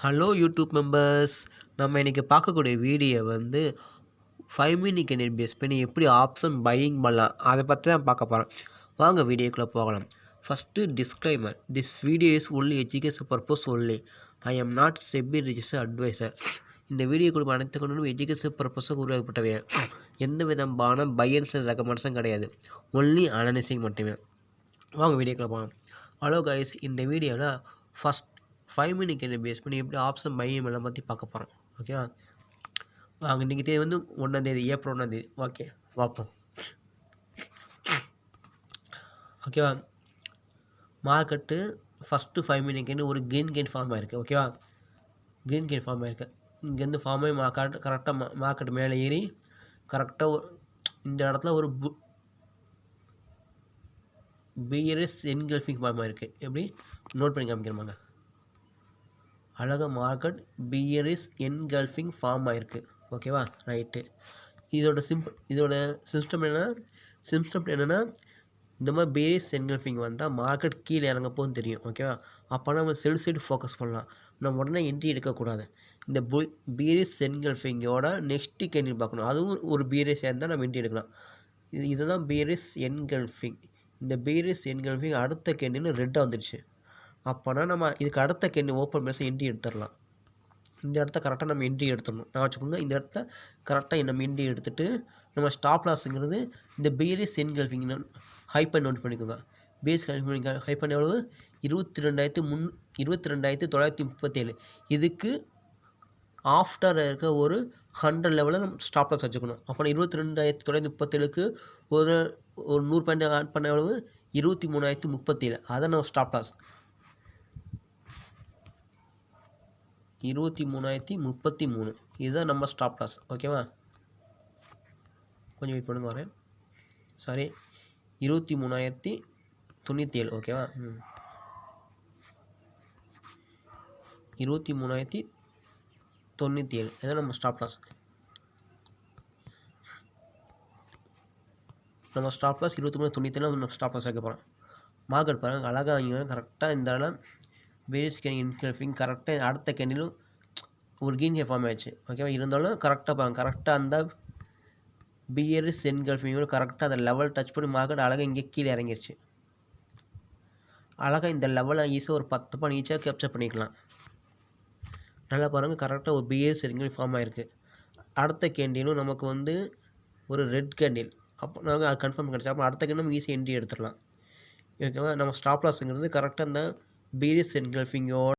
Hello YouTube members. நம்ம இன்றைக்கி பார்க்கக்கூடிய வீடியோ வந்து 5 மினிட் கேண்டில் பேஸ் பண்ணி எப்படி ஆப்ஷன் பையிங் பண்ணலாம் அதை பற்றி தான் பார்க்க போகிறோம். வாங்க வீடியோக்குள்ளே போகலாம். First disclaimer, this video is only education purpose only. I am not SEBI register advisor. இந்த வீடியோ கொடுக்கும் அனைத்து கொண்டும் எஜுகேஷன் பர்பஸுக்கு உருவாக்கப்பட்டவை. எந்த விதமான பையன்ஸ் ரெக்கமெண்டேஷன் கிடையாது, ஒன்லி அனலைசிங் மட்டுமே. வாங்க வீடியோக்குள்ளே போகலாம். ஹலோ கைஸ், இந்த வீடியோவில் ஃபஸ்ட் 5 மினிட் கேண்டில் பேஸ் பண்ணி எப்படி ஆப்ஷன் பையிங் எல்லாம் பற்றி பார்க்க போகிறோம். ஓகேவா? வாங்க. இன்றைக்கி தேதி வந்து 1 ஏப்ரல் 1. ஓகே, பார்ப்போம். ஓகேவா? மார்க்கெட்டு ஃபஸ்ட்டு 5 மினிட் கேண்டில் ஒரு க்ரீன் கேன் ஃபார்ம் ஆகிருக்கு. ஓகேவா? க்ரீன் கேன் ஃபார்ம் ஆகிருக்கு. இங்கேருந்து ஃபார்ம் ஆகி கரெக்டாக மார்க்கெட் மேலே ஏறி கரெக்டாக இந்த இடத்துல ஒரு பியரிஸ் என்கல்ஃபிங் ஃபார்ம் ஆகிருக்கு. எப்படி நோட் பண்ணி காமிக்கிறோமாங்க. அழகாக மார்க்கெட் பியரிஸ் என்கல்ஃபிங் ஃபார்ம் ஆகிருக்கு. ஓகேவா? ரைட்டு. இதோட சிஸ்டம் என்னென்னா இந்த மாதிரி பியரிஸ் என்கல்ஃபிங் வந்தால் மார்க்கெட் கீழே இறங்கப்போன்னு தெரியும். ஓகேவா? அப்போ நம்ம செல் சைடு ஃபோக்கஸ் பண்ணலாம். நம்ம உடனே என்ட்ரி எடுக்கக்கூடாது. இந்த பியரிஸ் என்கல்ஃபிங்கோட நெக்ஸ்ட்டு கேண்டில் பார்க்கணும். அதுவும் ஒரு பியரிஸ் இருந்தால் நம்ம என்ட்ரி எடுக்கலாம். இதுதான் பியரிஸ் என்கல்ஃபிங். இந்த பியரிஸ் என்கல்ஃபிங் அடுத்த கேண்டில் ரெட்டாக வந்துடுச்சு. அப்போனா நம்ம இதுக்கு அடுத்த கேண்டில் ஓப்பன் பேச என்ட்ரி எடுத்துடலாம். இந்த இடத்த கரெக்டாக நம்ம என்ட்ரி எடுத்துடணும். நான் வச்சுக்கோங்க, இந்த இடத்துல கரெக்டாக நம்ம என்ட்ரி எடுத்துகிட்டு நம்ம ஸ்டாப் லாஸுங்கிறது இந்த பியரிஸ் என்கல்ஃபிங் ஹைப்பர் நோட் பண்ணிக்கோங்க. பேஸ் ஹைப்பர் எவ்வளவு? 22,937. இதுக்கு ஆஃப்டர் இருக்க ஒரு 100 லெவலில் நம்ம ஸ்டாப் லாஸ் வச்சுக்கணும். அப்போ 22,937க்கு ஒரு 100 பாயிண்ட் ஆட் பண்ண எவ்வளவு? 23,037. அதை நம்ம ஸ்டாப் லாஸ் 23,033. இதுதான் நம்ம ஸ்டாப் லாஸ். ஓகேவா? கொஞ்சம் வெயிட் பண்ணுங்க, வரேன். சாரி, 23,097. ஓகேவா? 23,097 இதுதான் நம்ம ஸ்டாப் லாஸ். நம்ம ஸ்டாப் லாஸ் 23,097 நம்ம ஸ்டாப் லாஸ் வைக்க போகிறோம். மார்க்கெட் பாருங்கள், அழகாக இங்கே கரெக்டாக இந்த இடம் வேரியஸ் கேண்டில் கரெக்டாக அடுத்த கேண்டிலும் ஒரு க்ரீன் கேன் ஃபார்ம் ஆயிடுச்சு. ஓகேவா? இருந்தாலும் கரெக்டாக பாருங்க, கரெக்டாக அந்த பியரிஸ் என்கல்ஃபிங்கோட கரெக்டாக அந்த லெவல் டச் பண்ணி மார்க்கெட் அழகாக இங்கே கீழே இறங்கிருச்சு. அழகாக இந்த லெவலை ஈஸியாக ஒரு 10 பாயிண்ட் ஈஸியாக கேப்சர் பண்ணிக்கலாம். நல்லா பாருங்கள், கரெக்டாக ஒரு பியரிஸ் என்கல்ஃபிங் ஃபார்ம் ஆகிருக்கு. அடுத்த கேண்டிலும் நமக்கு வந்து ஒரு ரெட் கேண்டில். அப்போ நாங்கள் அது கன்ஃபார்ம் கிடச்சி அப்போ அடுத்த கேண்டில் ஈஸியாக என்ட்ரி எடுத்துடலாம். ஓகேவா? நம்ம ஸ்டாப் லாஸுங்கிறது கரெக்டாக அந்த பியரிஸ் என்கல்ஃபிங்கோட